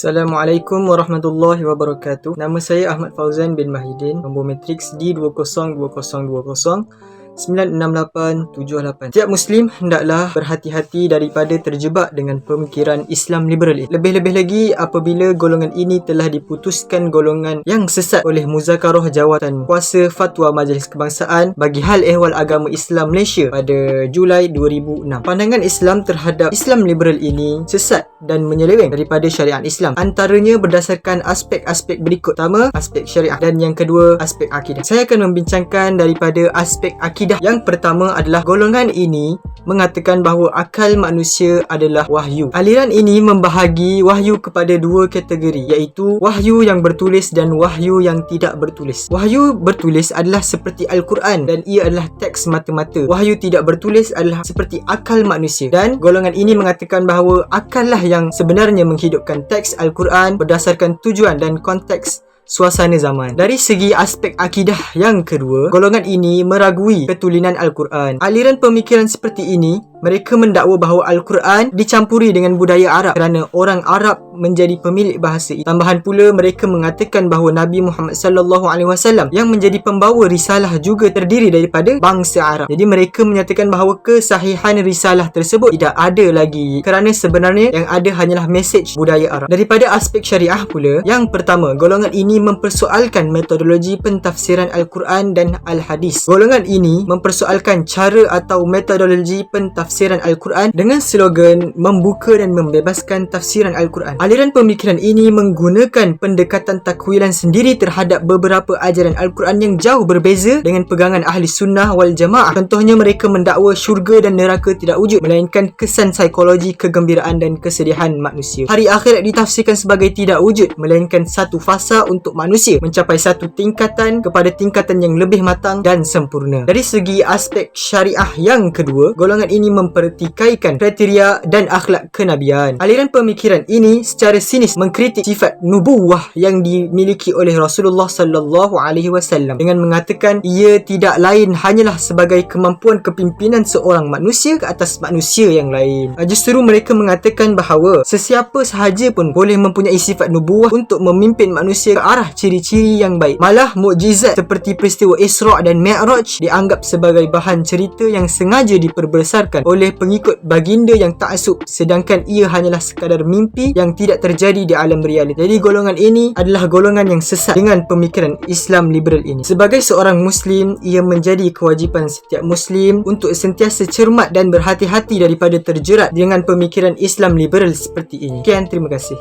Assalamualaikum warahmatullahi wabarakatuh. Nama saya Ahmad Fauzan bin Mahidin, nombor matriks D202020 96878. Setiap Muslim hendaklah berhati-hati daripada terjebak dengan pemikiran Islam liberal ini. Lebih-lebih lagi apabila golongan ini telah diputuskan golongan yang sesat oleh Muzakarah Jawatan Kuasa Fatwa Majlis Kebangsaan bagi hal ehwal agama Islam Malaysia pada Julai 2006. Pandangan Islam terhadap Islam liberal ini sesat dan menyeleweng daripada syariat Islam. Antaranya berdasarkan aspek-aspek berikut. Pertama, aspek syariah, dan yang kedua, aspek akidah. Saya akan membincangkan daripada aspek akidah. Yang pertama adalah golongan ini mengatakan bahawa akal manusia adalah wahyu. Aliran ini membahagi wahyu kepada dua kategori, iaitu wahyu yang bertulis dan wahyu yang tidak bertulis. Wahyu bertulis adalah seperti Al-Quran dan ia adalah teks mata-mata. Wahyu tidak bertulis adalah seperti akal manusia, dan golongan ini mengatakan bahawa akallah yang sebenarnya menghidupkan teks Al-Quran berdasarkan tujuan dan konteks suasana zaman. Dari segi aspek akidah yang kedua, golongan ini meragui ketulinan Al-Quran. Aliran pemikiran seperti ini, mereka mendakwa bahawa Al-Quran dicampuri dengan budaya Arab kerana orang Arab menjadi pemilik bahasa itu. Tambahan pula, mereka mengatakan bahawa Nabi Muhammad SAW yang menjadi pembawa risalah juga terdiri daripada bangsa Arab. Jadi mereka menyatakan bahawa kesahihan risalah tersebut tidak ada lagi, kerana sebenarnya yang ada hanyalah mesej budaya Arab. Daripada aspek syariah pula, yang pertama, golongan ini mempersoalkan metodologi pentafsiran Al-Quran dan Al-Hadis. Golongan ini mempersoalkan cara atau metodologi pentafsiran Al-Quran dengan slogan membuka dan membebaskan tafsiran Al-Quran. Aliran pemikiran ini menggunakan pendekatan takwilan sendiri terhadap beberapa ajaran Al-Quran yang jauh berbeza dengan pegangan ahli sunnah wal jamaah. Contohnya, mereka mendakwa syurga dan neraka tidak wujud, melainkan kesan psikologi kegembiraan dan kesedihan manusia. Hari akhirat ditafsirkan sebagai tidak wujud, melainkan satu fasa untuk manusia mencapai satu tingkatan kepada tingkatan yang lebih matang dan sempurna. Dari segi aspek syariah yang kedua, golongan ini mempertikaikan kriteria dan akhlak kenabian. Aliran pemikiran ini secara sinis mengkritik sifat nubuwah yang dimiliki oleh Rasulullah sallallahu alaihi wasallam dengan mengatakan ia tidak lain hanyalah sebagai kemampuan kepimpinan seorang manusia ke atas manusia yang lain. Justru mereka mengatakan bahawa sesiapa sahaja pun boleh mempunyai sifat nubuwah untuk memimpin manusia ke arah ciri-ciri yang baik. Malah mukjizat seperti peristiwa Isra' dan Mi'raj dianggap sebagai bahan cerita yang sengaja diperbesarkan oleh pengikut baginda yang ta'assub, sedangkan ia hanyalah sekadar mimpi yang tidak terjadi di alam realiti. Jadi golongan ini adalah golongan yang sesat dengan pemikiran Islam liberal ini. Sebagai seorang Muslim, ia menjadi kewajipan setiap Muslim untuk sentiasa cermat dan berhati-hati daripada terjerat dengan pemikiran Islam liberal seperti ini. Sekian, terima kasih.